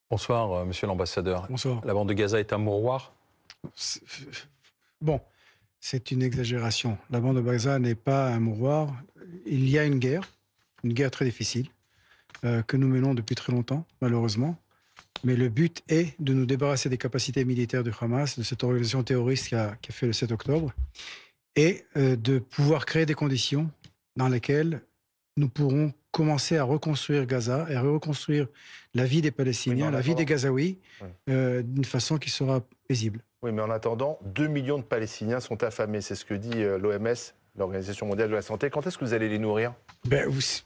Bonsoir, monsieur l'ambassadeur. Bonsoir. La bande de Gaza est un mouroir? C'est- Bon, c'est une exagération. La bande de Gaza n'est pas un mouroir. Il y a une guerre très difficile, que nous menons depuis très longtemps, malheureusement. Mais le but est de nous débarrasser des capacités militaires du Hamas, de cette organisation terroriste qui a fait le 7 octobre, et de pouvoir créer des conditions dans lesquelles nous pourrons commencer à reconstruire Gaza et à reconstruire la vie des Palestiniens, la vie des Gazaouis, d'une façon qui sera paisible. Oui, mais en attendant, 2 millions de Palestiniens sont affamés. C'est ce que dit l'OMS, l'Organisation mondiale de la santé. Quand est-ce que vous allez les nourrir?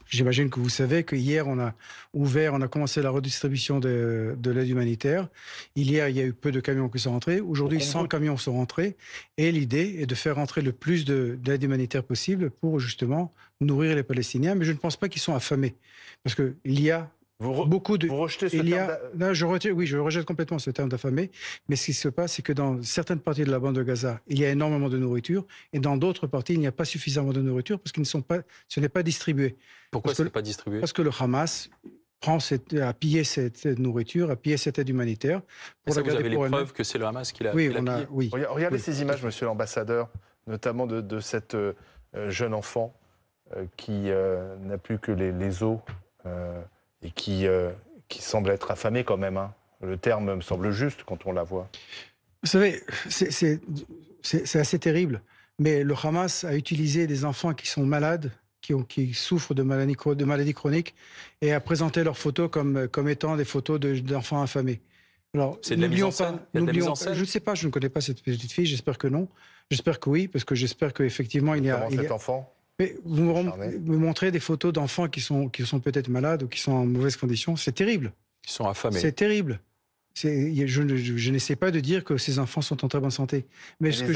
J'imagine que vous savez qu'hier, on a commencé la redistribution de l'aide humanitaire. Hier, il y a eu peu de camions qui sont rentrés. Aujourd'hui, 100 camions sont rentrés. Et l'idée est de faire rentrer le plus d'aide humanitaire possible pour justement nourrir les Palestiniens. Mais je ne pense pas qu'ils sont affamés. Parce qu'il y a beaucoup de... Vous rejetez ce terme Non, je rejette complètement ce terme d'affamé. Mais ce qui se passe, c'est que dans certaines parties de la bande de Gaza, il y a énormément de nourriture. Et dans d'autres parties, il n'y a pas suffisamment de nourriture parce ce n'est pas distribué. Pourquoi ce n'est pas distribué? Parce que le Hamas a pillé cette nourriture, a pillé cette aide humanitaire. Pour ça, vous avez les preuves que c'est le Hamas qui l'a pillé? Oui. Regardez ces images, monsieur l'ambassadeur, notamment de cette jeune enfant qui n'a plus que les os et qui semble être affamée quand même. Hein. Le terme me semble juste quand on la voit. Vous savez, c'est assez terrible. Mais le Hamas a utilisé des enfants qui sont malades, qui souffrent de maladies chroniques, et a présenté leurs photos comme étant des photos d'enfants affamés. Alors, c'est de la mise en scène? Je ne sais pas, je ne connais pas cette petite fille, j'espère que non. J'espère que oui, parce que j'espère qu'effectivement, il y a... Comment cet enfant? Mais vous me montrez des photos d'enfants qui sont peut-être malades ou qui sont en mauvaises conditions. C'est terrible. Ils sont affamés. C'est terrible. Je n'essaie pas de dire que ces enfants sont en très bonne santé. Mais ce que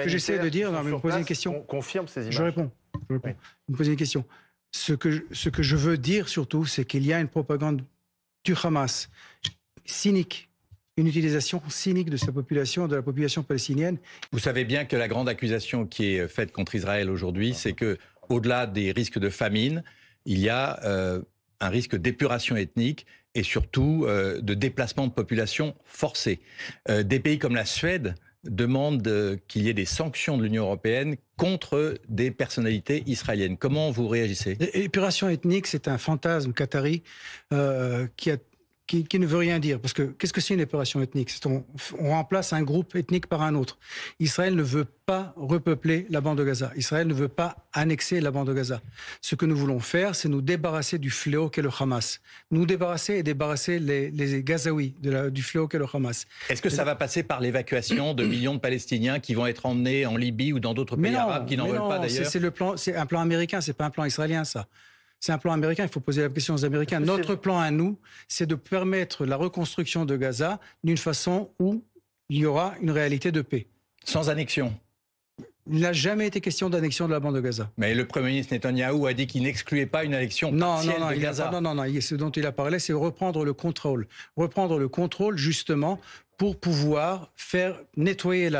j'essaie de dire... Non, mais me poser une question. Confirme ces images. Je réponds. Oui. Vous me posez une question. Ce que je veux dire surtout, c'est qu'il y a une propagande du Hamas cynique, une utilisation cynique de de la population palestinienne. Vous savez bien que la grande accusation qui est faite contre Israël aujourd'hui, c'est que, au-delà des risques de famine, il y a un risque d'épuration ethnique et surtout de déplacement de population forcé. Des pays comme la Suède demandent qu'il y ait des sanctions de l'Union européenne contre des personnalités israéliennes. Comment vous réagissez? L'épuration ethnique, c'est un fantasme qatari qui ne veut rien dire. Parce que qu'est-ce que c'est une épuration ethnique? On remplace un groupe ethnique par un autre. Israël ne veut pas repeupler la bande de Gaza. Israël ne veut pas annexer la bande de Gaza. Ce que nous voulons faire, c'est nous débarrasser du fléau qu'est le Hamas. Nous débarrasser et débarrasser les Gazaouis du fléau qu'est le Hamas. Est-ce que ça va passer par l'évacuation de millions de Palestiniens qui vont être emmenés en Libye ou dans d'autres pays arabes qui n'en veulent pas d'ailleurs? C'est un plan américain, c'est pas un plan israélien, ça. C'est un plan américain, il faut poser la question aux Américains. Notre plan à nous, c'est de permettre la reconstruction de Gaza d'une façon où il y aura une réalité de paix. Sans annexion? Il n'a jamais été question d'annexion de la bande de Gaza. Mais le Premier ministre Netanyahou a dit qu'il n'excluait pas une annexion partielle de Gaza. Non, ce dont il a parlé, c'est reprendre le contrôle. Reprendre le contrôle, justement, pour pouvoir faire nettoyer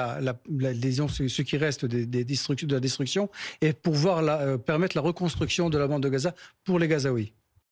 disons, ce qui reste de la destruction et pouvoir permettre la reconstruction de la bande de Gaza pour les Gazaouis.